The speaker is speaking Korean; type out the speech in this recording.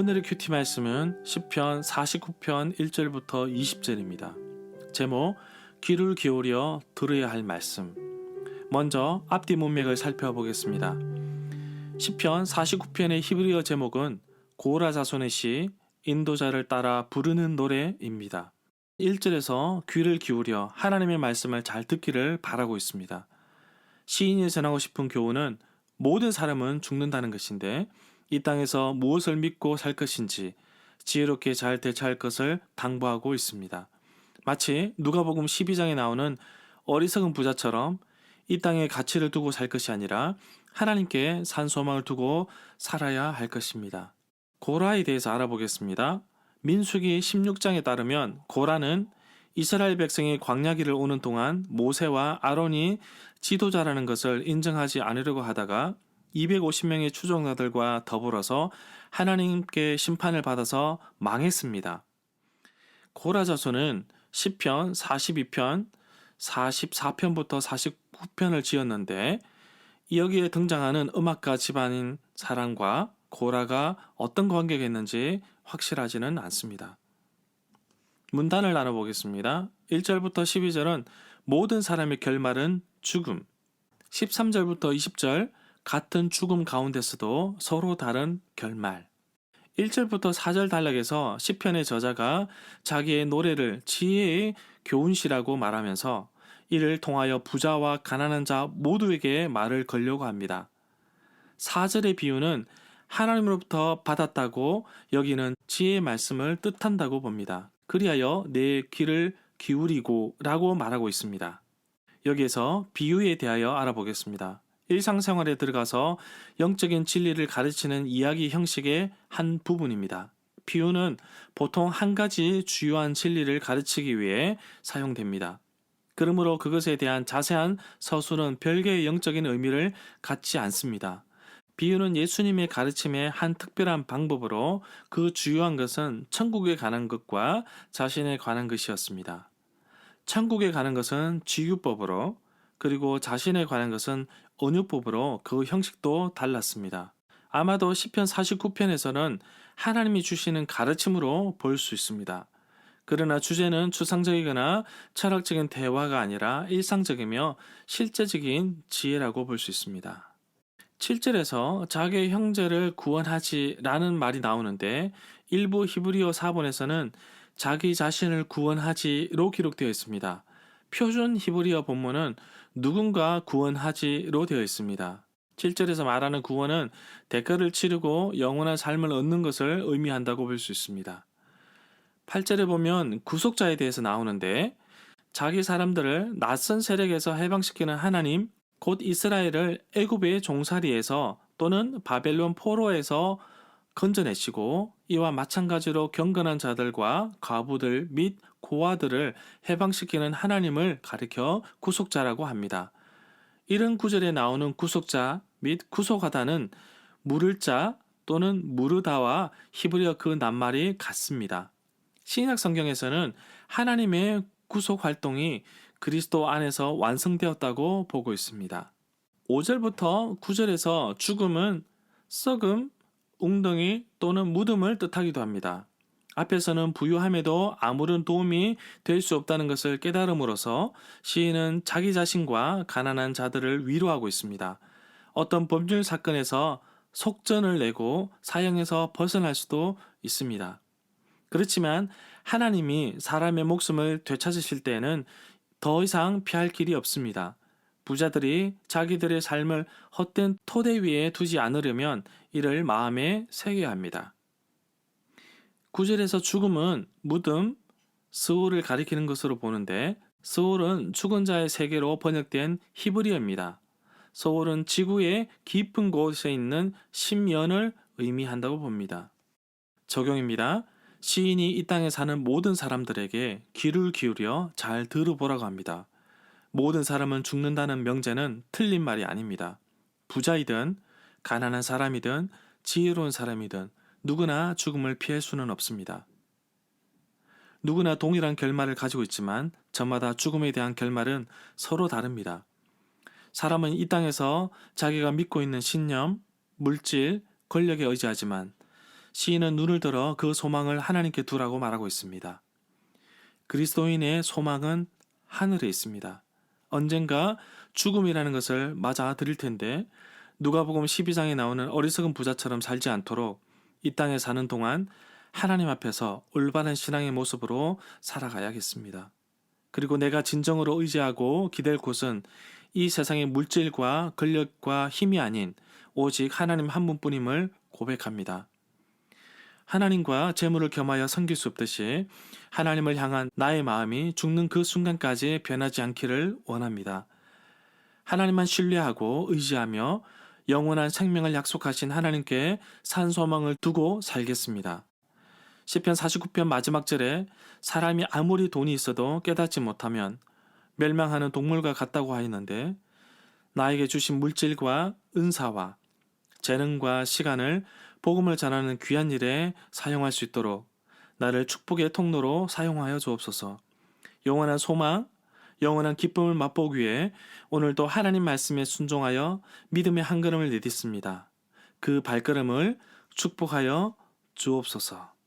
오늘의 큐티 말씀은 시편 49편 1절부터 20절입니다. 제목, 귀를 기울여 들어야 할 말씀. 먼저 앞뒤 문맥을 살펴보겠습니다. 시편 49편의 히브리어 제목은 고라 자손의 시, 인도자를 따라 부르는 노래입니다. 1절에서 귀를 기울여 하나님의 말씀을 잘 듣기를 바라고 있습니다. 시인이 전하고 싶은 교훈은 모든 사람은 죽는다는 것인데 이 땅에서 무엇을 믿고 살 것인지 지혜롭게 잘 대처할 것을 당부하고 있습니다. 마치 누가복음 12장에 나오는 어리석은 부자처럼 이 땅에 가치를 두고 살 것이 아니라 하나님께 산 소망을 두고 살아야 할 것입니다. 고라에 대해서 알아보겠습니다. 민수기 16장에 따르면 고라는 이스라엘 백성이 광야길을 오는 동안 모세와 아론이 지도자라는 것을 인정하지 않으려고 하다가 250명의 추종자들과 더불어서 하나님께 심판을 받아서 망했습니다. 고라 자손은 시편 42편, 44편부터 49편을 지었는데 여기에 등장하는 음악가 집안인 사람과 고라가 어떤 관계가 있는지 확실하지는 않습니다. 문단을 나눠보겠습니다. 1절부터 12절은 모든 사람의 결말은 죽음, 13절부터 20절 같은 죽음 가운데서도 서로 다른 결말. 1절부터 4절 단락에서 시편의 저자가 자기의 노래를 지혜의 교훈시라고 말하면서 이를 통하여 부자와 가난한 자 모두에게 말을 걸려고 합니다. 4절의 비유는 하나님으로부터 받았다고 여기는 지혜의 말씀을 뜻한다고 봅니다. 그리하여 내 귀를 기울이고 라고 말하고 있습니다. 여기에서 비유에 대하여 알아보겠습니다. 일상생활에 들어가서 영적인 진리를 가르치는 이야기 형식의 한 부분입니다. 비유는 보통 한 가지 주요한 진리를 가르치기 위해 사용됩니다. 그러므로 그것에 대한 자세한 서술은 별개의 영적인 의미를 갖지 않습니다. 비유는 예수님의 가르침의 한 특별한 방법으로 그 주요한 것은 천국에 관한 것과 자신에 관한 것이었습니다. 천국에 가는 것은 지규법으로 그리고 자신에 관한 것은 언유법으로 그 형식도 달랐습니다. 아마도 시편 49편에서는 하나님이 주시는 가르침으로 볼 수 있습니다. 그러나 주제는 추상적이거나 철학적인 대화가 아니라 일상적이며 실제적인 지혜라고 볼 수 있습니다. 7절에서 자기의 형제를 구원하지 라는 말이 나오는데 일부 히브리어 사본에서는 자기 자신을 구원하지로 기록되어 있습니다. 표준 히브리어 본문은 누군가 구원하지로 되어 있습니다. 7절에서 말하는 구원은 대가를 치르고 영원한 삶을 얻는 것을 의미한다고 볼 수 있습니다. 8절에 보면 구속자에 대해서 나오는데 자기 사람들을 낯선 세력에서 해방시키는 하나님, 곧 이스라엘을 애굽의 종살이에서 또는 바벨론 포로에서 건져내시고 이와 마찬가지로 경건한 자들과 과부들 및 고아들을 해방시키는 하나님을 가리켜 구속자라고 합니다. 이런 구절에 나오는 구속자 및 구속하다는 물을 자 또는 무르다와 히브리어 그 낱말이 같습니다. 신약 성경에서는 하나님의 구속 활동이 그리스도 안에서 완성되었다고 보고 있습니다. 5절부터 9절에서 죽음은 썩음, 웅덩이 또는 무덤을 뜻하기도 합니다. 앞에서는 부유함에도 아무런 도움이 될 수 없다는 것을 깨달음으로써 시인은 자기 자신과 가난한 자들을 위로하고 있습니다. 어떤 법률 사건에서 속전을 내고 사형에서 벗어날 수도 있습니다. 그렇지만 하나님이 사람의 목숨을 되찾으실 때에는 더 이상 피할 길이 없습니다. 부자들이 자기들의 삶을 헛된 토대 위에 두지 않으려면 이를 마음에 새겨야 합니다. 9절에서 죽음은 무덤, 스올을 가리키는 것으로 보는데 스올은 죽은 자의 세계로 번역된 히브리어입니다. 스올은 지구의 깊은 곳에 있는 심연을 의미한다고 봅니다. 적용입니다. 시인이 이 땅에 사는 모든 사람들에게 귀를 기울여 잘 들어보라고 합니다. 모든 사람은 죽는다는 명제는 틀린 말이 아닙니다. 부자이든 가난한 사람이든 지혜로운 사람이든 누구나 죽음을 피할 수는 없습니다. 누구나 동일한 결말을 가지고 있지만 저마다 죽음에 대한 결말은 서로 다릅니다. 사람은 이 땅에서 자기가 믿고 있는 신념, 물질, 권력에 의지하지만 시인은 눈을 들어 그 소망을 하나님께 두라고 말하고 있습니다. 그리스도인의 소망은 하늘에 있습니다. 언젠가 죽음이라는 것을 맞아들일 텐데 누가복음 12장에 나오는 어리석은 부자처럼 살지 않도록 이 땅에 사는 동안 하나님 앞에서 올바른 신앙의 모습으로 살아가야겠습니다. 그리고 내가 진정으로 의지하고 기댈 곳은 이 세상의 물질과 권력과 힘이 아닌 오직 하나님 한 분뿐임을 고백합니다. 하나님과 재물을 겸하여 섬길 수 없듯이 하나님을 향한 나의 마음이 죽는 그 순간까지 변하지 않기를 원합니다. 하나님만 신뢰하고 의지하며 영원한 생명을 약속하신 하나님께 산 소망을 두고 살겠습니다. 시편 49편 마지막 절에 사람이 아무리 돈이 있어도 깨닫지 못하면 멸망하는 동물과 같다고 하였는데 나에게 주신 물질과 은사와 재능과 시간을 복음을 전하는 귀한 일에 사용할 수 있도록 나를 축복의 통로로 사용하여 주옵소서. 영원한 소망, 영원한 기쁨을 맛보기 위해 오늘도 하나님 말씀에 순종하여 믿음의 한 걸음을 내딛습니다. 그 발걸음을 축복하여 주옵소서.